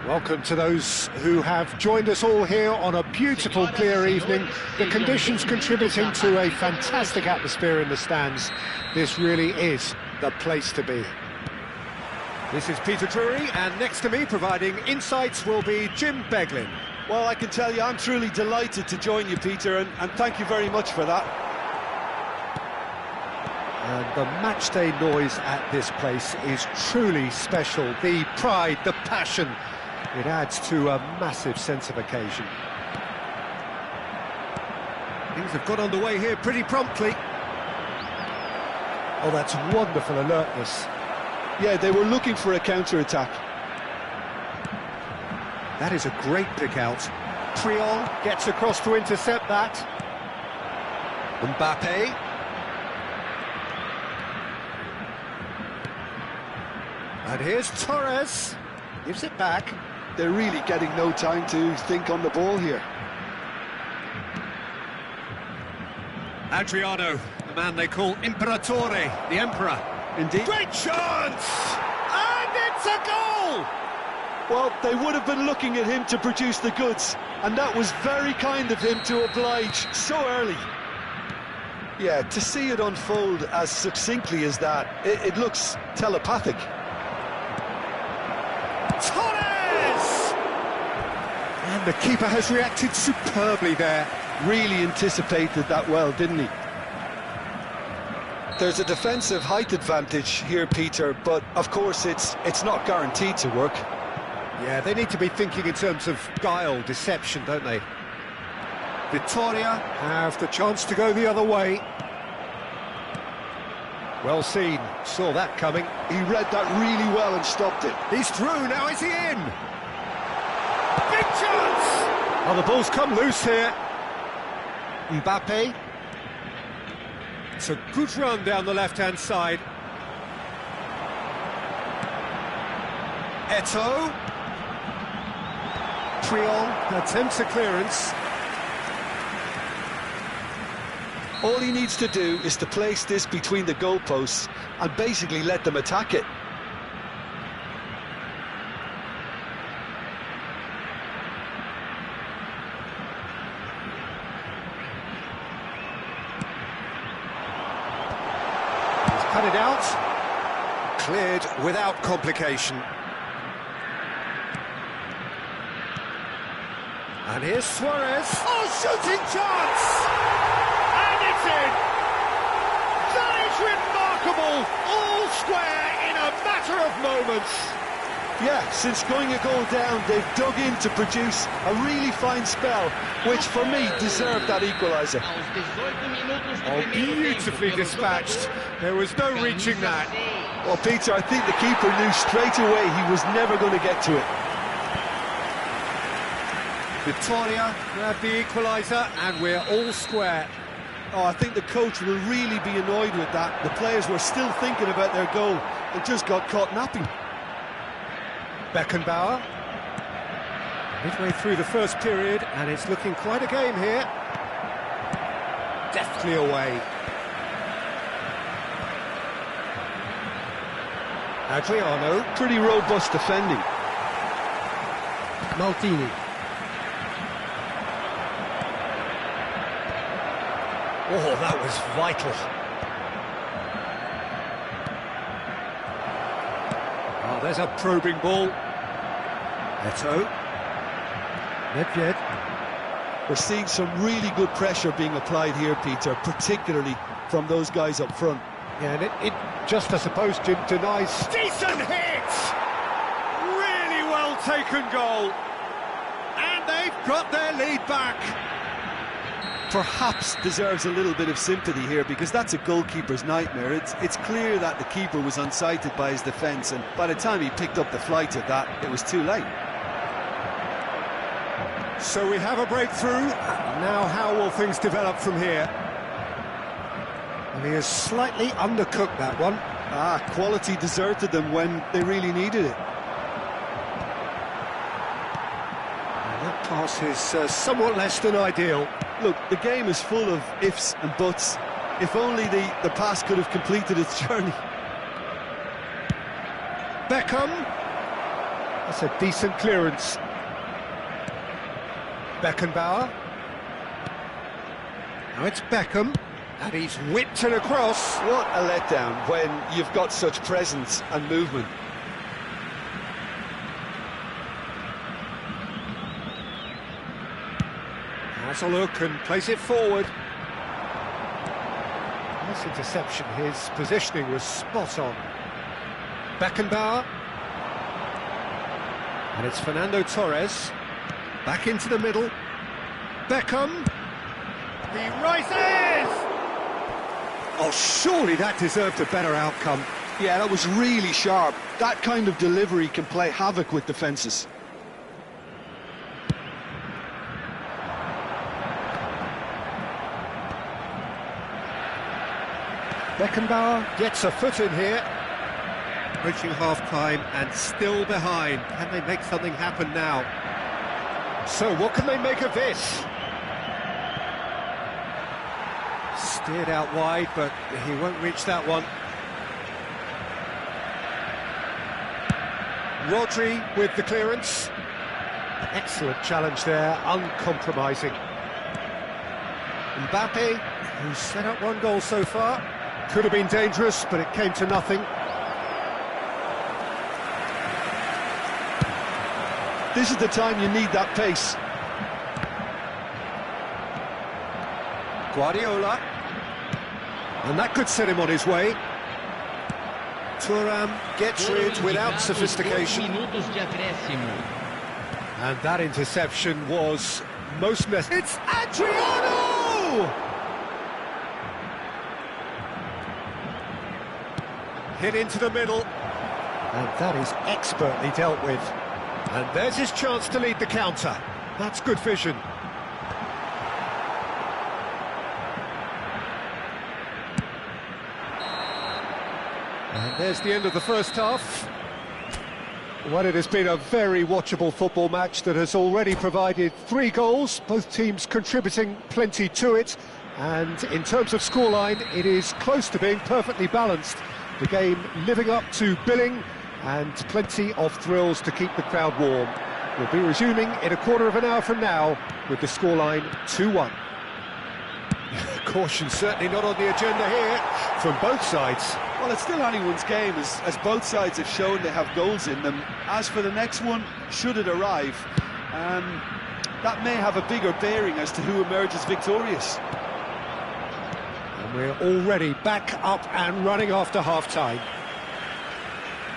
Welcome to those who have joined us all here on a beautiful, clear evening. The conditions contributing to a fantastic atmosphere in the stands. This really is the place to be. This is Peter Drury, and next to me, providing insights, will be Jim Beglin. Well, I can tell you, I'm truly delighted to join you, Peter, and thank you very much for that. And the matchday noise at this place is truly special. The pride, the passion, it adds to a massive sense of occasion. Things have got underway here pretty promptly. Oh, that's wonderful alertness. Yeah, they were looking for a counter-attack. That is a great pick out. Triol gets across to intercept that. Mbappe. And here's Torres. Gives it back. They're really getting no time to think on the ball here. Adriano, the man they call Imperatore, the Emperor. Indeed. Great chance! And it's a goal! Well, they would have been looking at him to produce the goods, and that was very kind of him to oblige so early. Yeah, to see it unfold as succinctly as that, it looks telepathic. Torres! And the keeper has reacted superbly there. Really anticipated that well, didn't he? There's a defensive height advantage here, Peter, but of course it's not guaranteed to work. Yeah, they need to be thinking in terms of guile, deception, don't they? Vittoria have the chance to go the other way. Well seen, saw that coming. He read that really well and stopped it. He's through, now is he in? Big chance! Oh, the ball's come loose here. Mbappe. It's a good run down the left-hand side. Eto'o. Triol attempts a clearance. All he needs to do is to place this between the goalposts and basically let them attack it. He's cut it out. Cleared without complication. And here's Suarez. Oh, shooting chance! And it's in! That is remarkable! All square in a matter of moments. Yeah, since going a goal down, they've dug in to produce a really fine spell, which for me deserved that equaliser. Oh, beautifully dispatched. There was no reaching that. Well, Peter, I think the keeper knew straight away he was never going to get to it. Vittoria grabbed the equaliser, and we're all square. Oh, I think the coach will really be annoyed with that. The players were still thinking about their goal and just got caught napping. Beckenbauer. Midway through the first period, and it's looking quite a game here. Deftly away. Adriano. Pretty robust defending. Maldini. Oh, that was vital. Oh, there's a probing ball. Neto. Nedved. We're seeing some really good pressure being applied here, Peter, particularly from those guys up front. Yeah, and it just, I suppose, denies... Decent hit! Really well taken goal. And they've got their lead back. Perhaps deserves a little bit of sympathy here, because that's a goalkeeper's nightmare. It's clear that the keeper was unsighted by his defence, and by the time he picked up the flight of that, it was too late. So we have a breakthrough. Now how will things develop from here? And he has slightly undercooked that one. Quality deserted them when they really needed it. And that pass is somewhat less than ideal. Look, the game is full of ifs and buts. If only the pass could have completed its journey. Beckham. That's a decent clearance. Beckenbauer. Now it's Beckham. And he's whipped it across. What a letdown when you've got such presence and movement. Has a look and plays it forward. Nice interception. His positioning was spot on. Beckenbauer. And it's Fernando Torres. Back into the middle. Beckham. He rises! Oh, surely that deserved a better outcome. Yeah, that was really sharp. That kind of delivery can play havoc with defences. Beckenbauer gets a foot in here. Approaching half-time and still behind. Can they make something happen now? So what can they make of this? Steered out wide, but he won't reach that one. Rodri with the clearance. Excellent challenge there, uncompromising. Mbappe, who's set up one goal so far. Could have been dangerous, but it came to nothing. This is the time you need that pace. Guardiola. And that could set him on his way. Thuram gets rid without sophistication. And that interception was most necessary. It's Adriano! Hit into the middle. And that is expertly dealt with. And there's his chance to lead the counter. That's good vision. And there's the end of the first half. Well, it has been a very watchable football match that has already provided 3 goals, both teams contributing plenty to it. And in terms of scoreline, it is close to being perfectly balanced. The game living up to billing and plenty of thrills to keep the crowd warm. We'll be resuming in a quarter of an hour from now with the scoreline 2-1. Caution certainly not on the agenda here from both sides. Well, it's still anyone's game, as both sides have shown they have goals in them. As for the next one, should it arrive, that may have a bigger bearing as to who emerges victorious. And we're already back up and running after half-time.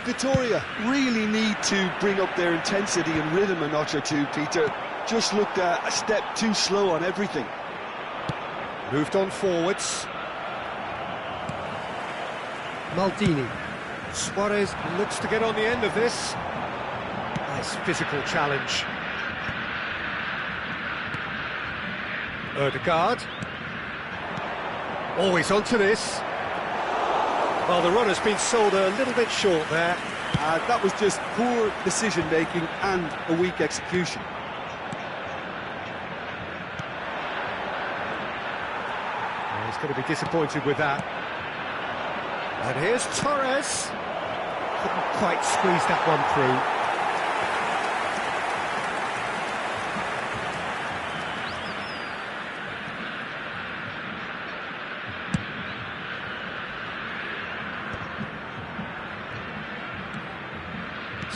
Victoria really need to bring up their intensity and rhythm a notch or two, Peter. Just looked a step too slow on everything. Moved on forwards. Maldini. Suarez looks to get on the end of this. Nice physical challenge. Ødegaard. Always onto this. Well, the run has been sold a little bit short there. That was just poor decision-making and a weak execution. He's going to be disappointed with that. And here's Torres. Couldn't quite squeeze that one through.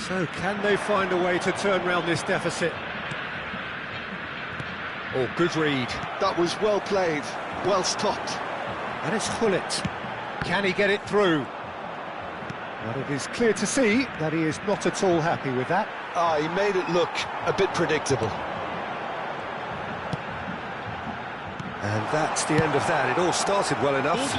So, can they find a way to turn round this deficit? Oh, good read. That was well played, well stopped. And it's Hullet. Can he get it through? Well, it is clear to see that he is not at all happy with that. He made it look a bit predictable. And that's the end of that. It all started well enough.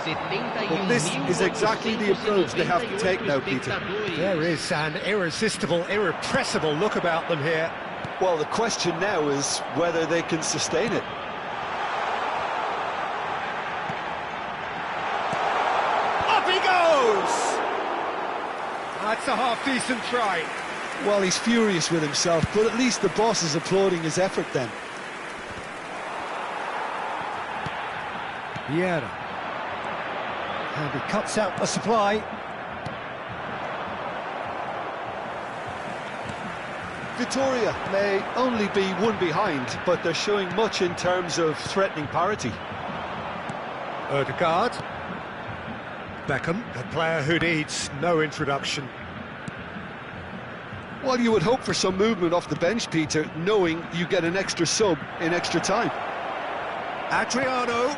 Well, this is exactly the approach they have to take now, Peter. There is an irresistible, irrepressible look about them here. Well, the question now is whether they can sustain it. Up he goes! That's a half-decent try. Well, he's furious with himself, but at least the boss is applauding his effort then. Vieira. And he cuts out the supply. Vitoria may only be one behind, but they're showing much in terms of threatening parity. Ødegaard. Beckham, a player who needs no introduction. Well, you would hope for some movement off the bench, Peter, knowing you get an extra sub in extra time. Adriano.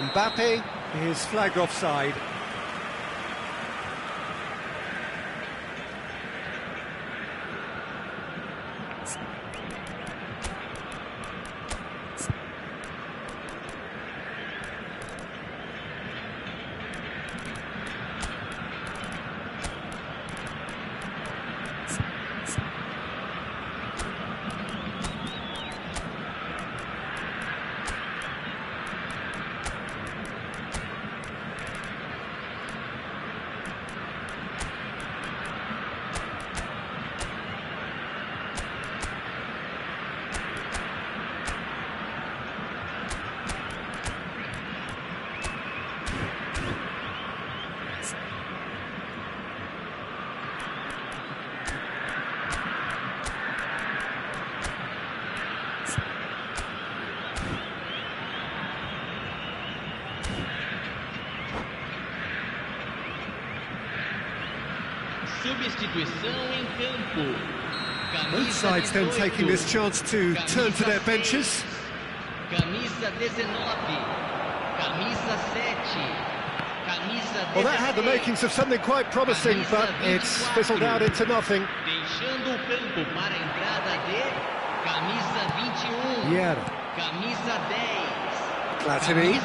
Mbappe is flagged offside. Both sides then taking this chance to turn to their benches. Well, that had the makings of something quite promising, but it's fizzled out into nothing. Vieira. Platini.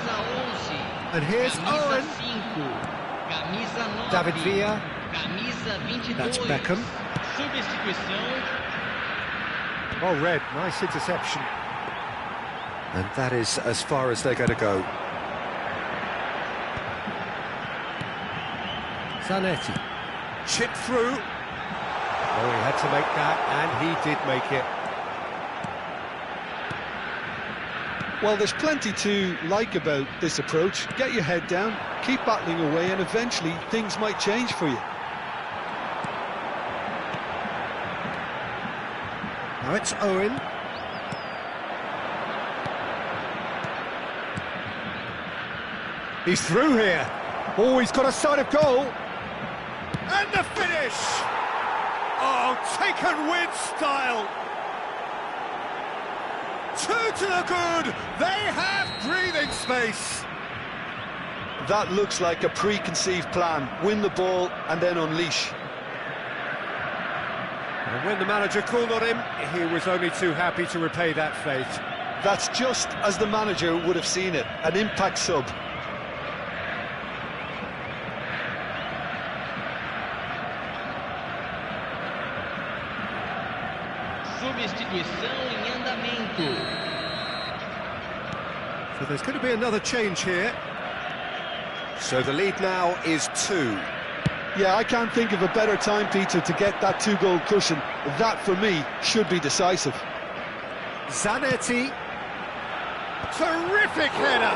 And here's Owen. David Villa. That's Beckham. Well read, nice interception. And that is as far as they're going to go. Zanetti. Chip through. Oh, he had to make that, and he did make it. Well, there's plenty to like about this approach. Get your head down, keep battling away, and eventually things might change for you. Now it's Owen. He's through here. Oh, he's got a sight of goal. And the finish! Oh, taken with style! Two to the good! They have breathing space! That looks like a preconceived plan. Win the ball and then unleash. And when the manager called on him, he was only too happy to repay that faith. That's just as the manager would have seen it, an impact sub. Substituição em andamento. So there's going to be another change here. So the lead now is 2. Yeah, I can't think of a better time, Peter, to get that 2-goal cushion. That, for me, should be decisive. Zanetti. Terrific header!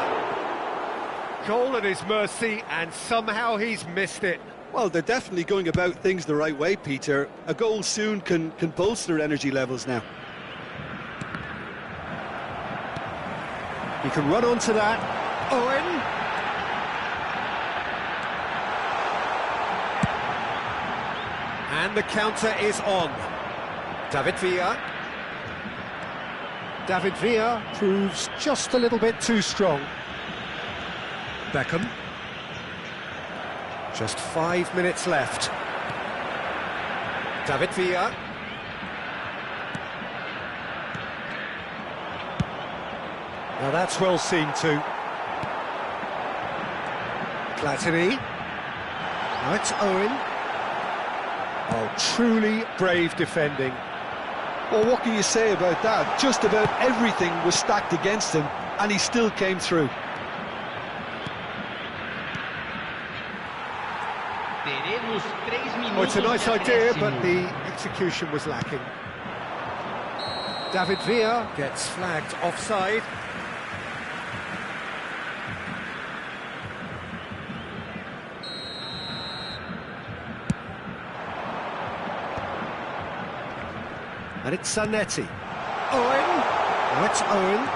Goal at his mercy, and somehow he's missed it. Well, they're definitely going about things the right way, Peter. A goal soon can bolster energy levels now. He can run onto that. Owen. And the counter is on. David Villa. David Villa proves just a little bit too strong. Beckham. Just 5 minutes left. David Villa. Now that's well seen too. Platini. Now it's Owen. Oh, truly brave defending. Well, what can you say about that? Just about everything was stacked against him, and he still came through. Oh, it's a nice idea, but the execution was lacking. David Villa gets flagged offside. And it's Zanetti. Owen. Oh, it's Owen.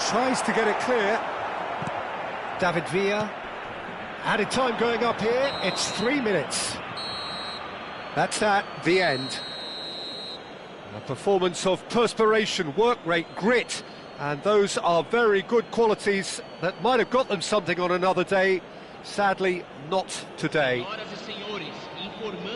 Tries to get it clear. David Villa. Added time going up here. It's 3 minutes. That's that, the end. A performance of perspiration, work rate, grit. And those are very good qualities that might have got them something on another day. Sadly, not today.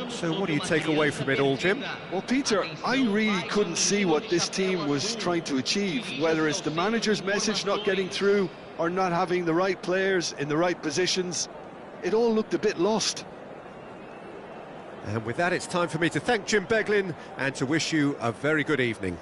So what do you take away from it all, Jim? Well, Peter, I really couldn't see what this team was trying to achieve, whether it's the manager's message not getting through or not having the right players in the right positions. It all looked a bit lost. And with that, it's time for me to thank Jim Beglin and to wish you a very good evening.